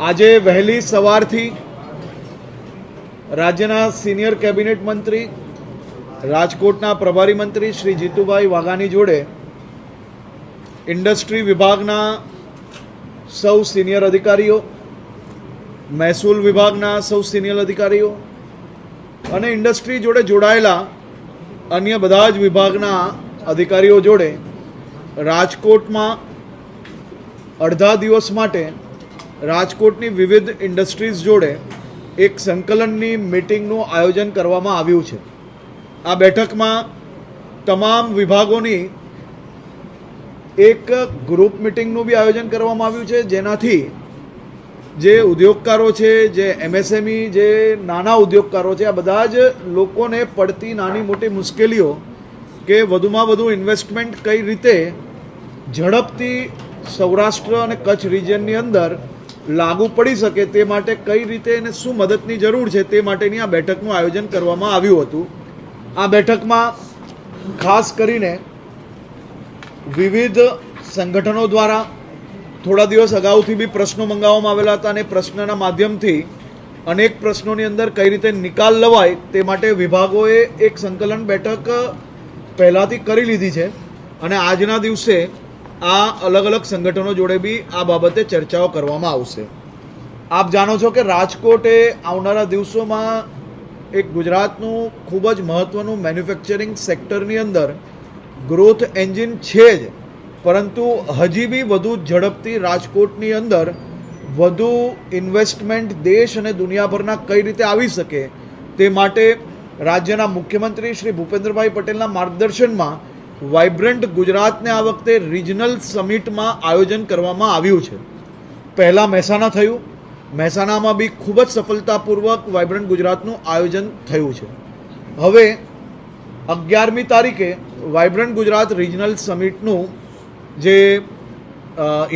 આજે વહેલી સવારથી રાજ્યના સિનિયર કેબિનેટ મંત્રી, રાજકોટના પ્રભારી મંત્રી શ્રી જીતુભાઈ વાઘાણી જોડે ઇન્ડસ્ટ્રી વિભાગના સૌ સિનિયર અધિકારીઓ, મહેસૂલ વિભાગના સૌ સિનિયર અધિકારીઓ અને ઇન્ડસ્ટ્રી જોડે જોડાયેલા અન્ય બધા જ વિભાગના અધિકારીઓ જોડે રાજકોટમાં અડધા દિવસ માટે રાજકોટની વિવિધ ઇન્ડસ્ટ્રીઝ જોડે એક સંકલનની મીટિંગનું આયોજન કરવામાં આવ્યું છે. આ બેઠકમાં તમામ વિભાગોની એક ગ્રુપ મિટિંગનું બી આયોજન કરવામાં આવ્યું છે, જેનાથી જે ઉદ્યોગકારો છે, જે એમએસએમઈ, જે નાના ઉદ્યોગકારો છે, આ બધા જ લોકોને પડતી નાની મોટી મુશ્કેલીઓ કે વધુમાં વધુ ઇન્વેસ્ટમેન્ટ કઈ રીતે ઝડપથી સૌરાષ્ટ્ર અને કચ્છ રિજિયનની અંદર લાગુ પડી શકે તે માટે કઈ રીતે એને શું મદદની જરૂર છે તે માટેની આ બેઠકનું આયોજન કરવામાં આવ્યું હતું. આ બેઠકમાં ખાસ કરીને વિવિધ સંગઠનો દ્વારા થોડા દિવસ અગાઉથી બી પ્રશ્નો મંગાવવામાં આવેલા હતા અને પ્રશ્નના માધ્યમથી અનેક પ્રશ્નોની અંદર કઈ રીતે નિકાલ લવાય તે માટે વિભાગોએ એક સંકલન બેઠક પહેલાંથી કરી લીધી છે અને આજના દિવસે આ અલગ અલગ સંગઠનો જોડે બી આ બાબતે ચર્ચાઓ કરવામાં આવશે. આપ જાણો છો કે રાજકોટ એ આવનારા દિવસોમાં એક ગુજરાતનું ખૂબ જ મહત્ત્વનું મેન્યુફેક્ચરિંગ સેક્ટરની અંદર ગ્રોથ એન્જિન છે જ, પરંતુ હજી બી વધુ ઝડપથી રાજકોટની અંદર વધુ ઇન્વેસ્ટમેન્ટ દેશ અને દુનિયાભરના કઈ રીતે આવી શકે તે માટે રાજ્યના મુખ્યમંત્રી શ્રી ભૂપેન્દ્રભાઈ પટેલના માર્ગદર્શનમાં વાઇબ્રન્ટ ગુજરાતને આ વખતે રિજનલ સમિટમાં આયોજન કરવામાં આવ્યું છે. પહેલાં મહેસાણા થયું, મહેસાણામાં બી ખૂબ જ સફળતાપૂર્વક વાઇબ્રન્ટ ગુજરાતનું આયોજન થયું છે. હવે 11મી તારીખે વાઇબ્રન્ટ ગુજરાત રિજનલ સમિટનું જે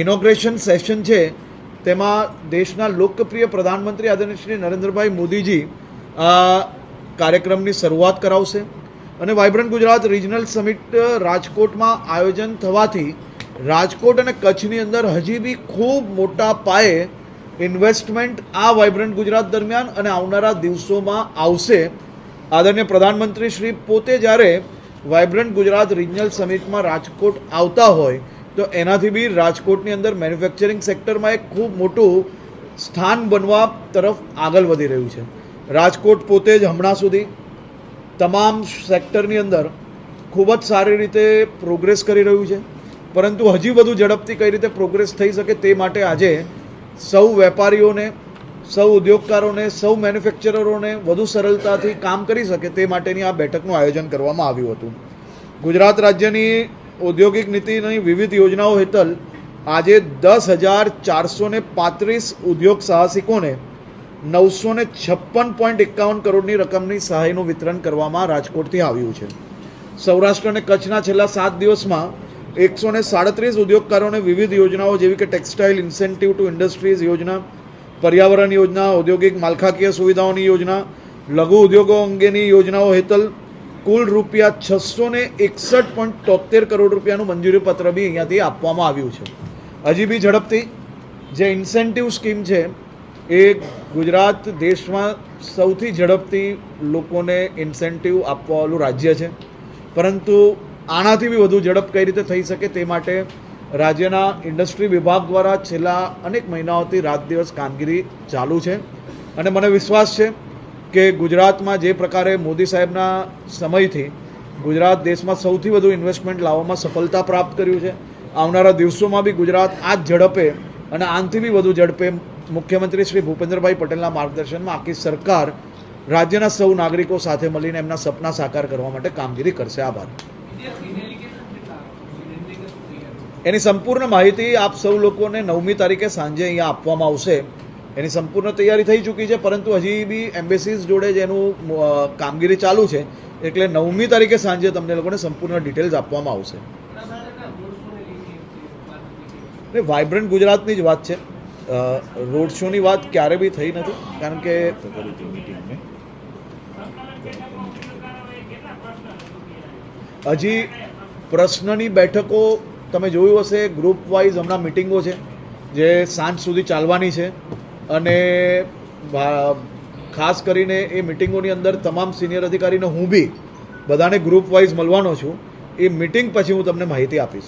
ઇનોગ્રેશન સેશન છે તેમાં દેશના લોકપ્રિય પ્રધાનમંત્રી આદરણીય શ્રી નરેન્દ્રભાઈ મોદીજી આ કાર્યક્રમની શરૂઆત કરાવશે અને વાઇબ્રન્ટ ગુજરાત રિજનલ સમિટ રાજકોટમાં આયોજન થવાથી રાજકોટ અને કચ્છની અંદર હજી બી ખૂબ મોટા પાયે ઇન્વેસ્ટમેન્ટ આ વાઇબ્રન્ટ ગુજરાત દરમિયાન અને આવનારા દિવસોમાં આવશે. આદરણીય પ્રધાનમંત્રી શ્રી પોતે જ્યારે વાઇબ્રન્ટ ગુજરાત રિજનલ સમિટમાં રાજકોટ આવતા હોય તો એનાથી બી રાજકોટની અંદર મેન્યુફેક્ચરિંગ સેક્ટરમાં એક ખૂબ મોટું સ્થાન બનવા તરફ આગળ વધી રહ્યું છે. રાજકોટ પોતે જ હમણાં સુધી તમામ સેક્ટરની અંદર ખૂબ જ સારી રીતે પ્રોગ્રેસ કરી રહ્યું છે, પરંતુ હજી વધુ ઝડપથી કઈ રીતે પ્રોગ્રેસ થઈ શકે તે માટે આજે સૌ વેપારીઓને, સૌ ઉદ્યોગકારોને, સૌ મેન્યુફેક્ચરરોને વધુ સરળતાથી કામ કરી શકે તે માટેની આ બેઠકનું આયોજન કરવામાં આવ્યું હતું. ગુજરાત રાજ્યની ઔદ્યોગિક નીતિની વિવિધ યોજનાઓ હેઠળ આજે 10,435 ઉદ્યોગ સાહસિકોને 956.51 કરોડની રકમની સહાયનું વિતરણ કરવામાં રાજકોટથી આવ્યું છે. સૌરાષ્ટ્ર અને કચ્છના છેલ્લા 7 દિવસમાં 137 ઉદ્યોગકારોને વિવિધ યોજનાઓ જેવી કે ટેક્સટાઇલ ઇન્સેન્ટિવ ટુ ઇન્ડસ્ટ્રીઝ યોજના, પર્યાવરણ યોજના, ઔદ્યોગિક માળખાકીય સુવિધાઓની યોજના, લઘુ ઉદ્યોગો અંગેની યોજનાઓ હેઠળ કુલ રૂપિયા 661.73 કરોડ રૂપિયાનું મંજૂરીપત્ર બી અહીંયાથી આપવામાં આવ્યું છે. હજી બી ઝડપથી જે ઇન્સેન્ટિવ સ્કીમ છે એ ગુજરાત દેશમાં સૌથી ઝડપથી લોકોને ઇન્સેન્ટિવ આપવાવાળું રાજ્ય છે, પરંતુ આનાથી બી વધુ ઝડપ કઈ રીતે થઈ શકે તે માટે રાજ્યના ઇન્ડસ્ટ્રી વિભાગ દ્વારા છેલ્લા અનેક મહિનાઓથી રાત દિવસ કામગીરી ચાલુ છે અને મને વિશ્વાસ છે કે ગુજરાતમાં જે પ્રકારે મોદી સાહેબના સમયથી ગુજરાત દેશમાં સૌથી વધુ ઇન્વેસ્ટમેન્ટ લાવવામાં સફળતા પ્રાપ્ત કર્યું છે, આવનારા દિવસોમાં બી ગુજરાત આ જ ઝડપે અને આનાથી બી વધુ ઝડપે મુખ્યમંત્રી શ્રી ભૂપેન્દ્રભાઈ પટેલના માર્ગદર્શનમાં આખી સરકાર રાજ્યના સૌ નાગરિકો સાથે મળીને એમના સપના સાકાર કરવા માટે કામગીરી કરશે. આભાર. એની સંપૂર્ણ માહિતી આપ સૌ લોકોને 9મી તારીખે સાંજે અહીંયા આપવામાં આવશે. એની સંપૂર્ણ તૈયારી થઈ ચૂકી છે, પરંતુ હજી બી એમ્બેસીઝ જોડે જ એનું કામગીરી ચાલુ છે, એટલે 9મી તારીખે સાંજે તમને લોકોને સંપૂર્ણ ડિટેલ્સ આપવામાં આવશે. વાઇબ્રન્ટ ગુજરાતની જ વાત છે, રોડ શોની વાત ક્યારે બી થઈ નથી, કારણ કે હજી પ્રશ્નની બેઠકો તમે જોયું હશે ગ્રુપ વાઇઝ હમણાં મિટિંગો છે જે સાંજ સુધી ચાલવાની છે. અને ખાસ કરીને એ મિટિંગોની અંદર તમામ સિનિયર અધિકારીને હું બી બધાને ગ્રુપ વાઇઝ મળવાનો છું. એ મિટિંગ પછી હું તમને માહિતી આપીશ.